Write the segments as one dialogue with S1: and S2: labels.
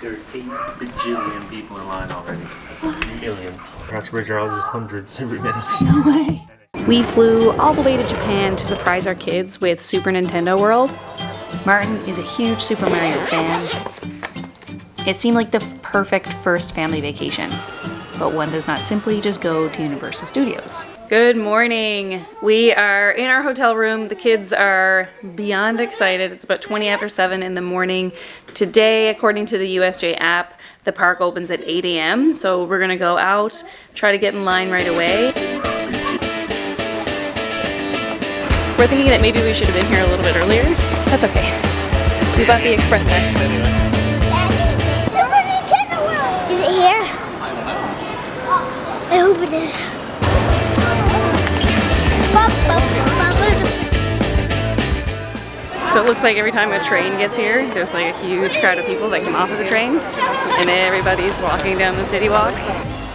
S1: There's 8 bajillion people in line already. Millions. Across Bridge Charles is hundreds every minute.
S2: No way. We flew all the way to Japan to surprise our kids with Super Nintendo World. Martin is a huge Super Mario fan. It seemed like the perfect first family vacation. But one does not simply just go to Universal Studios. Good morning. We are in our hotel room. The kids are beyond excited. It's about 20 after 7 in the morning. Today, according to the USJ app, the park opens at 8 a.m. So we're gonna go out, try to get in line right away. We're thinking that maybe we should have been here a little bit earlier. That's okay. We bought the express pass.
S3: Super Nintendo World! Is it here? I hope it is.
S2: So it looks like every time a train gets here, there's like a huge crowd of people that come off of the train, and everybody's walking down the city walk.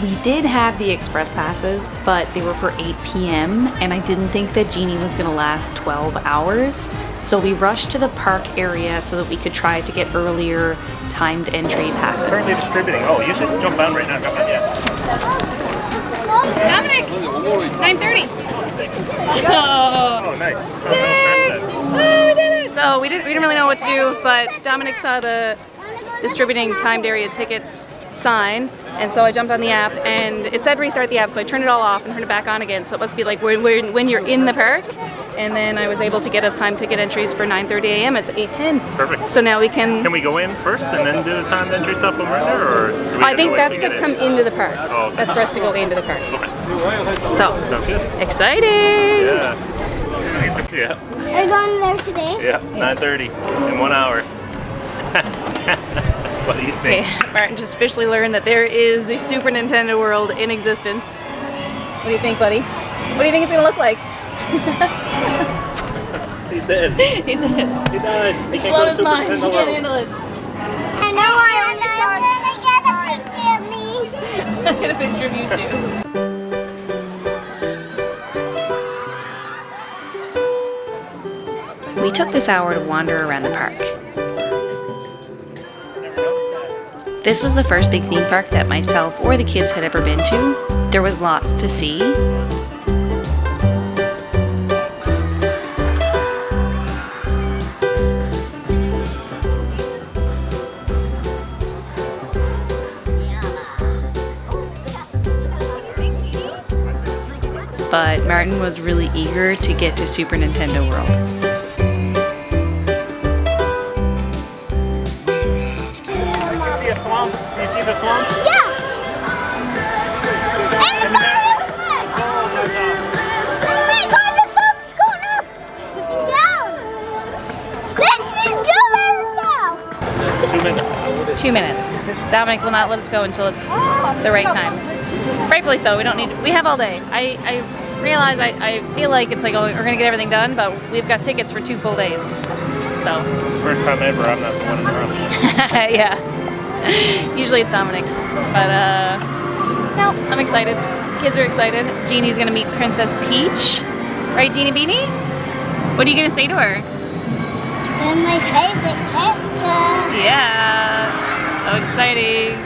S2: We did have the express passes, but they were for 8 p.m. and I didn't think that Genie was gonna last 12 hours. So we rushed to the park area so that we could try to get earlier timed entry passes.
S1: Currently distributing. Oh, you should jump on right now. Jump on, yeah.
S2: Dominic! 9:30.
S1: Oh, nice.
S2: Sick! Oh, we did it! So we didn't really know what to do, but Dominic saw the distributing timed area tickets sign, and so I jumped on the app, and it said restart the app, so I turned it all off and turned it back on again. So it must be like when you're in the park. And then I was able to get us time ticket entries for 9:30 a.m. It's 8:10.
S1: Perfect.
S2: So now we can.
S1: Can we go in first and then do the timed entry stuff when we're in there, or do we
S2: I think that's to
S1: get
S2: come into the park.
S1: Oh, okay.
S2: That's for us to go into the park.
S1: Okay.
S2: So
S1: Sounds good.
S2: exciting!
S1: Yeah. Yeah.
S3: Are you going there today?
S1: Yeah. 9:30 in 1 hour. What do you think?
S2: Okay, Martin just officially learned that there is a Super Nintendo World in existence. What do you think, buddy? What do you think it's gonna look like?
S1: He's dead.
S2: He's dead.
S1: He died. He can't
S2: Blown
S1: go to
S2: his
S1: Super
S2: mind. He
S1: Nintendo
S2: can't
S1: World.
S2: handle it.
S3: I know I only saw a picture of me.
S2: I got a picture of you too. We took this hour to wander around the park. This was the first big theme park that myself or the kids had ever been to. There was lots to see. But Martin was really eager to get to Super Nintendo World.
S1: You see a flump? Do you see the flump?
S3: Yeah. And the Mario flag. Oh my God, the thumb's going up and down. Let's just go there now.
S1: 2 minutes.
S2: 2 minutes. Dominic will not let us go until it's the right time. Rightfully so. We have all day. I realize I feel like it's like, oh, we're gonna get everything done, but we've got tickets for 2 full days. So.
S1: First time ever, I'm not the one in the room.
S2: Yeah. Usually it's Dominic. But no, I'm excited. Kids are excited. Jeannie's gonna meet Princess Peach. Right, Jeannie Beanie? What are you gonna say to her?
S3: You're my favorite character.
S2: Yeah. So exciting.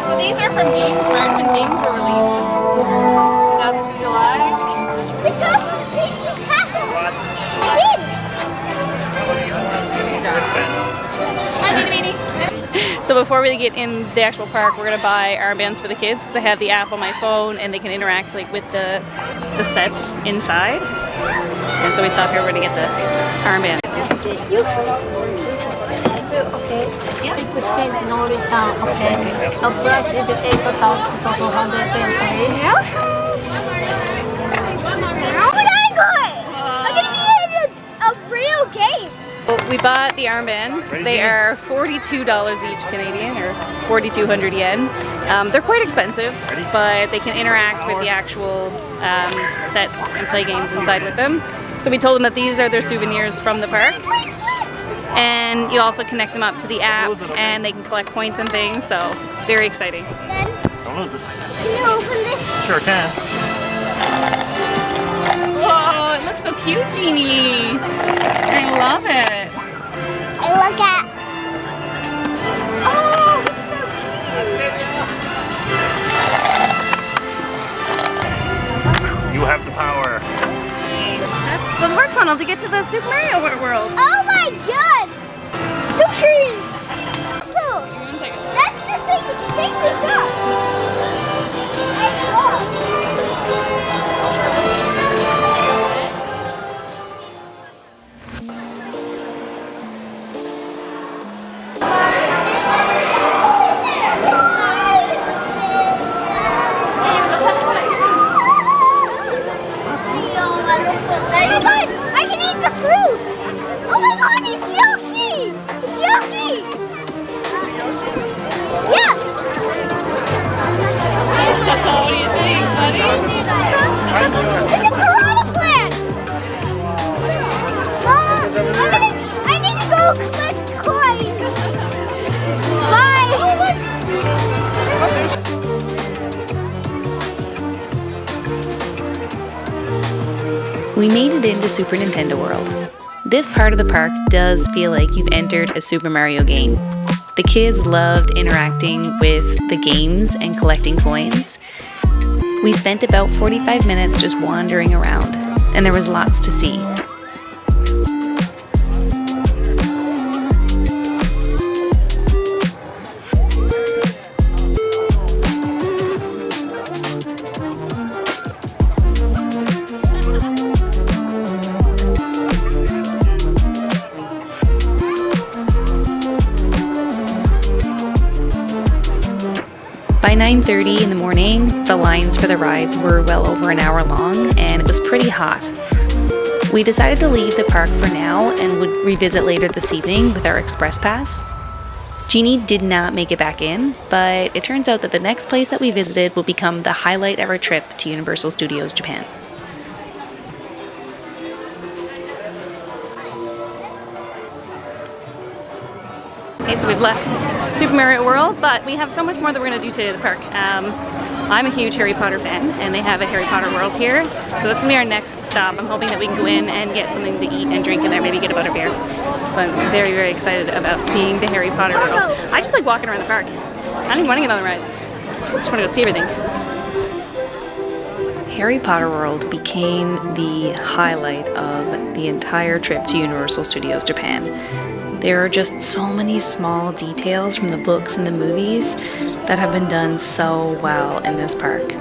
S2: So these are from games, Martin, when games were released. 2002 July.
S3: The top of the Peach's castle. I did.
S2: Hi, Genie Beanie. So before we get in the actual park, we're gonna buy armbands for the kids because I have the app on my phone and they can interact like with the sets inside. And so we stop here. We're gonna get the armband.
S4: Okay. Yeah. Okay. The price is 8,220.
S3: How would I go? I'm gonna be in a real game.
S2: Well, we bought the armbands. They are $42 each Canadian, or 4,200 yen. They're quite expensive, but they can interact with the actual sets and play games inside with them. So we told them that these are their souvenirs from the park. And you also connect them up to the app and they can collect points and things, so very exciting.
S1: Don't lose this.
S3: Can you open this?
S1: Sure can.
S2: Whoa, it looks so cute, Jeannie. I love it.
S3: I look at. Oh
S1: have the power.
S2: That's the warp tunnel to get to the Super Mario World.
S3: Oh my god! The tree! So, that's the thing we saw. I can eat the fruit! Oh my god, it's Yoshi! It's Yoshi! Yeah!
S2: What do you think, buddy?
S3: It's a piranha plant! I need to go collect coins! Bye!
S2: We made it into Super Nintendo World. This part of the park does feel like you've entered a Super Mario game. The kids loved interacting with the games and collecting coins. We spent about 45 minutes just wandering around, and there was lots to see. By 9:30 in the morning, the lines for the rides were well over an hour long, and it was pretty hot. We decided to leave the park for now and would revisit later this evening with our express pass. Jeannie did not make it back in, but it turns out that the next place that we visited will become the highlight of our trip to Universal Studios Japan. Okay, so we've left Super Mario World, but we have so much more that we're going to do today at the park. I'm a huge Harry Potter fan, and they have a Harry Potter World here, so that's going to be our next stop. I'm hoping that we can go in and get something to eat and drink in there, maybe get a butterbeer. So I'm very, very excited about seeing the Harry Potter World. I just like walking around the park. I don't even want to get on the rides. I just want to go see everything. Harry Potter World became the highlight of the entire trip to Universal Studios Japan. There are just so many small details from the books and the movies that have been done so well in this park.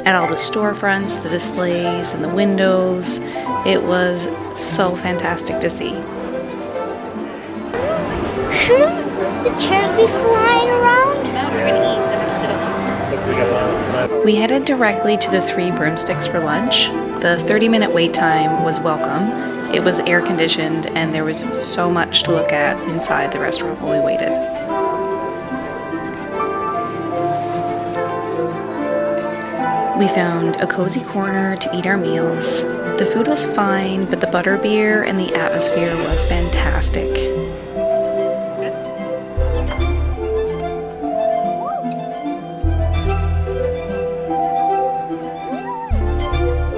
S2: At all the storefronts, the displays, and the windows, it was so fantastic to see.
S3: Shouldn't the chairs be flying around?
S2: We're gonna eat, so I'm gonna sit up. We headed directly to the Three Broomsticks for lunch. The 30-minute wait time was welcome. It was air conditioned, and there was so much to look at inside the restaurant while we waited. We found a cozy corner to eat our meals. The food was fine, but the butterbeer and the atmosphere was fantastic. It's good.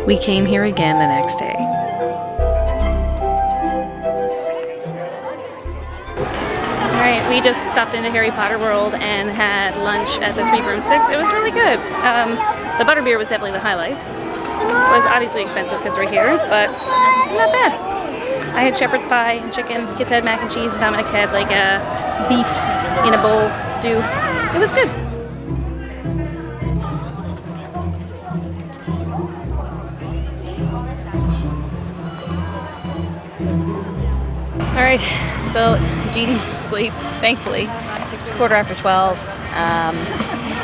S2: We came here again the next day. Alright, we just stopped into Harry Potter World and had lunch at the Three Broomsticks. It was really good. The butterbeer was definitely the highlight. It was obviously expensive because we're here, but it's not bad. I had shepherd's pie and chicken. Kids had mac and cheese, and Dominic had like a beef in a bowl stew. It was good. Alright, so Jeannie's asleep, thankfully. It's 12:15.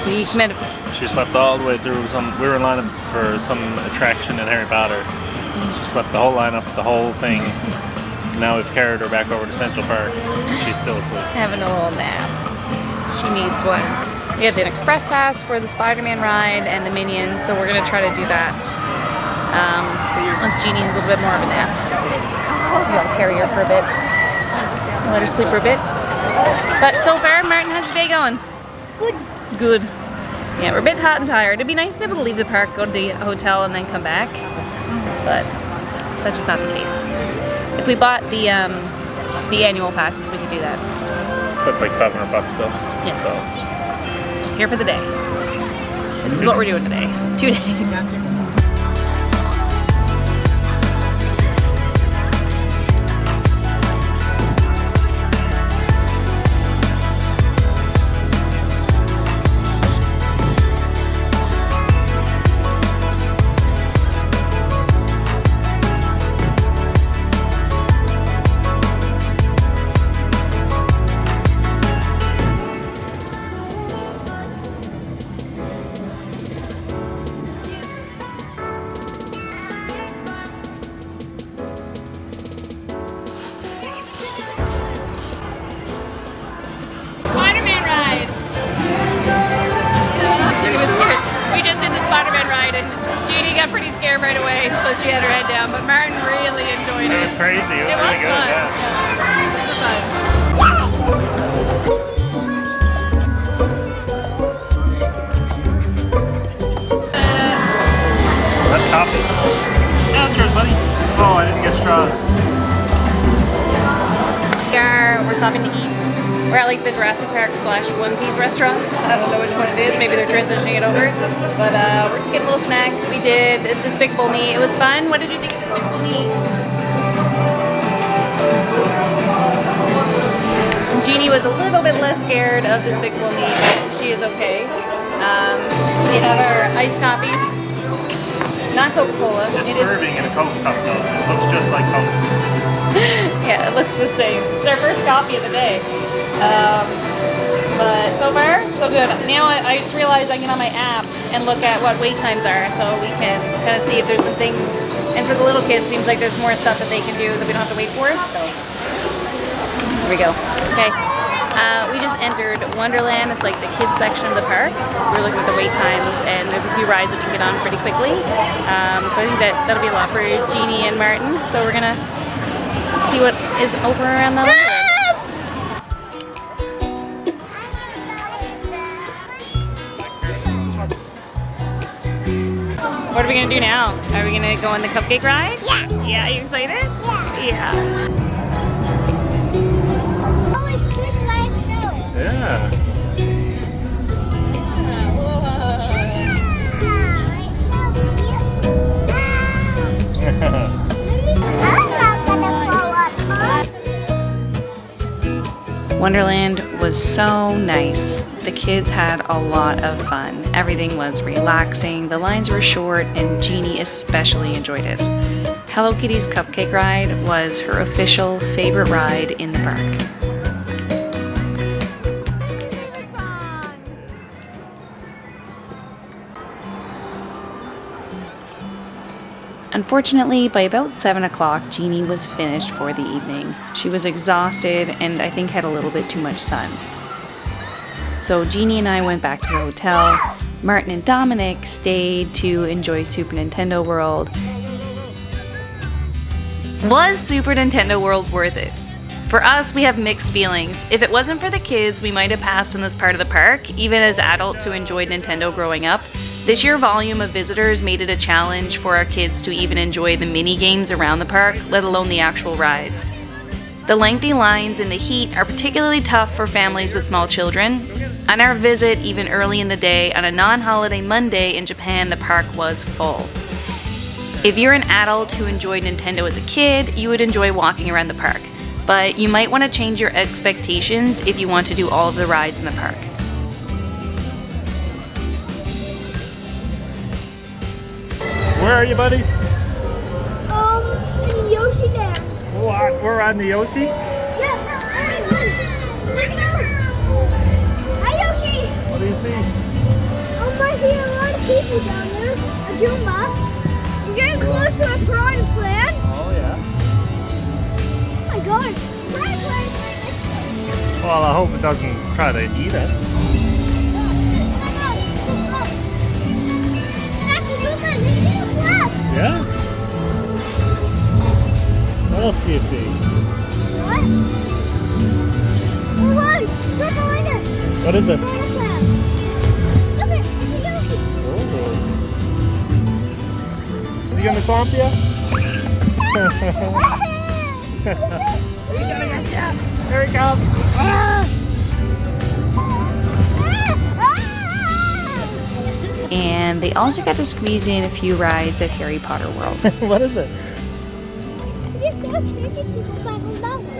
S2: We met.
S1: She slept all the way through. We were in line up for some attraction in Harry Potter. She slept the whole lineup, the whole thing. Now we've carried her back over to Central Park. She's still asleep.
S2: Having a little nap. She needs one. We have an express pass for the Spider-Man ride and the Minions, so we're gonna try to do that once Jeannie has a little bit more of a nap. You want to carry her for a bit. Let her sleep for a bit. But so far, Martin, how's your day going?
S3: Good.
S2: Good. Yeah, we're a bit hot and tired. It'd be nice to be able to leave the park, go to the hotel, and then come back. But such is not the case. If we bought the annual passes, we could do that.
S1: That's like $500 though.
S2: Yeah.
S1: So
S2: just here for the day. This is what we're doing today. 2 days. Jeannie was scared. We just did the Spider-Man ride and Jeannie got pretty scared right away, so she had her head down. But Martin really enjoyed it.
S1: It was crazy. It was really good.
S2: Fun.
S1: Yeah.
S2: Super fun.
S1: That's coffee. Yeah, that's yours, buddy. Oh, I didn't get straws.
S2: We're stopping to eat. We're at like the Jurassic Park / One Piece restaurant. I don't know which one it is. Maybe they're transitioning it over. But we're just getting a little snack. We did Despicable Me. It was fun. What did you think of Despicable Me? Jeannie was a little bit less scared of Despicable Me. She is okay. We have our iced coffees. Not Coca-Cola.
S1: Just serving in a Coke cup though. It looks just like Coke.
S2: Yeah, it looks the same. It's our first coffee of the day. But so far, so good. Now I just realized I can get on my app and look at what wait times are so we can kind of see if there's some things. And for the little kids, seems like there's more stuff that they can do that we don't have to wait for. So here we go. Okay. We just entered Wonderland. It's like the kids section of the park. We're looking at the wait times, and there's a few rides that we can get on pretty quickly. So I think that'll be a lot for Jeannie and Martin. So we're gonna see what is over around the Wonderland. What are we gonna do now? Are we gonna go on the cupcake ride?
S3: Yeah.
S2: Yeah, are you excited? Yeah.
S1: Yeah.
S2: Wonderland was so nice. The kids had a lot of fun. Everything was relaxing, the lines were short, and Jeannie especially enjoyed it. Hello Kitty's cupcake ride was her official favorite ride in the park. Unfortunately, by about 7 o'clock, Jeannie was finished for the evening. She was exhausted and I think had a little bit too much sun. So Jeannie and I went back to the hotel. Martin and Dominic stayed to enjoy Super Nintendo World. Was Super Nintendo World worth it? For us, we have mixed feelings. If it wasn't for the kids, we might have passed on this part of the park, even as adults who enjoyed Nintendo growing up. The sheer volume of visitors made it a challenge for our kids to even enjoy the mini games around the park, let alone the actual rides. The lengthy lines and the heat are particularly tough for families with small children. On our visit, even early in the day, on a non-holiday Monday in Japan, the park was full. If you're an adult who enjoyed Nintendo as a kid, you would enjoy walking around the park. But you might want to change your expectations if you want to do all of the rides in the park.
S1: Where are you, buddy?
S3: In Yoshi Dam.
S1: We're on the Yoshi?
S3: Yeah. Hi, Yoshi.
S1: What do you see?
S3: I see a lot of people down there. A Goomba. You're getting close to a piranha plant.
S1: Oh, yeah.
S3: Oh my God. Piranha.
S1: Well, I hope it doesn't try to eat us. Yeah? What else do you see?
S3: What? Hold on! Look behind us!
S1: What is it?
S3: Look at it! It's a Yoshi!
S1: Oh. Is he gonna clomp you? There he comes! Ah!
S2: And they also got to squeeze in a few rides at Harry Potter World.
S1: What is it?
S3: I'm just so excited to go back on that one.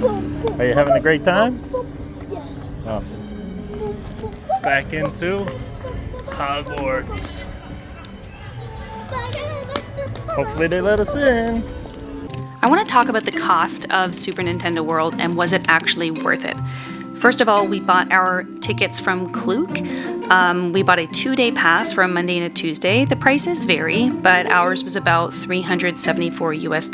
S1: Oh. Are you having a great time?
S3: Yeah.
S1: Awesome. Back into Hogwarts. Hopefully they let us in.
S2: I want to talk about the cost of Super Nintendo World and was it actually worth it? First of all, we bought our tickets from Klook. We bought a 2-day pass for a Monday and a Tuesday. The prices vary, but ours was about $374 US.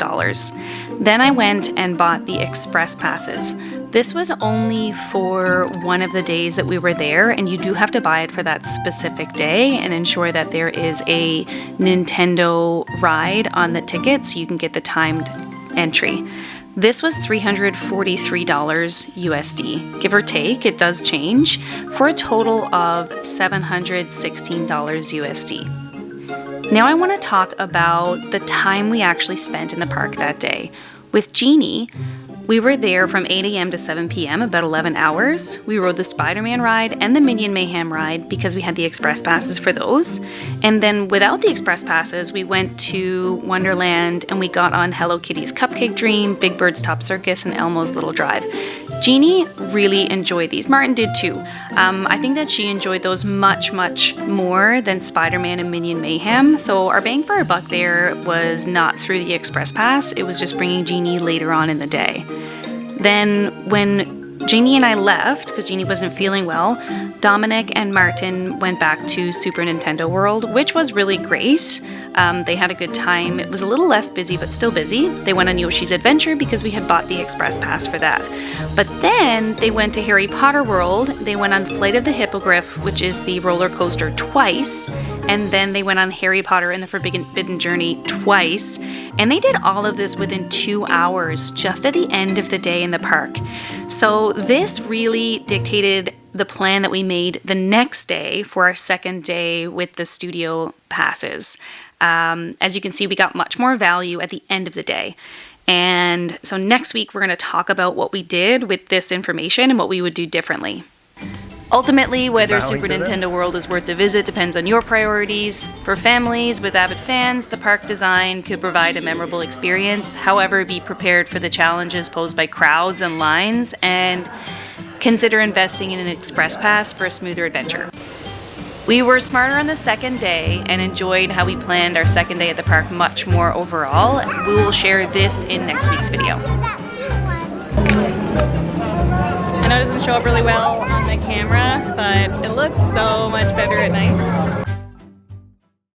S2: Then I went and bought the express passes. This was only for one of the days that we were there, and you do have to buy it for that specific day and ensure that there is a Nintendo ride on the ticket so you can get the timed entry. This was $343 USD, give or take, it does change, for a total of $716 USD. Now I want to talk about the time we actually spent in the park that day. With Jeannie, we were there from 8 a.m. to 7 p.m., about 11 hours. We rode the Spider-Man ride and the Minion Mayhem ride because we had the express passes for those. And then without the express passes, we went to Wonderland and we got on Hello Kitty's Cupcake Dream, Big Bird's Top Circus, and Elmo's Little Drive. Jeannie really enjoyed these. Martin did too. I think that she enjoyed those much, much more than Spider-Man and Minion Mayhem. So our bang for our buck there was not through the express pass. It was just bringing Jeannie later on in the day. Then when Jeannie and I left, because Jeannie wasn't feeling well, Dominic and Martin went back to Super Nintendo World, which was really great. They had a good time. It was a little less busy, but still busy. They went on Yoshi's Adventure because we had bought the express pass for that. But then they went to Harry Potter World. They went on Flight of the Hippogriff, which is the roller coaster, twice. And then they went on Harry Potter and the Forbidden Journey twice. And they did all of this within 2 hours, just at the end of the day in the park. So this really dictated the plan that we made the next day for our second day with the studio passes. As you can see, we got much more value at the end of the day. And so next week, we're going to talk about what we did with this information and what we would do differently. Ultimately, whether Super Nintendo World is worth a visit depends on your priorities. For families with avid fans, the park design could provide a memorable experience. However, be prepared for the challenges posed by crowds and lines, and consider investing in an express pass for a smoother adventure. We were smarter on the second day and enjoyed how we planned our second day at the park much more overall. We will share this in next week's video. I know it doesn't show up really well on the camera, but it looks so much better at night.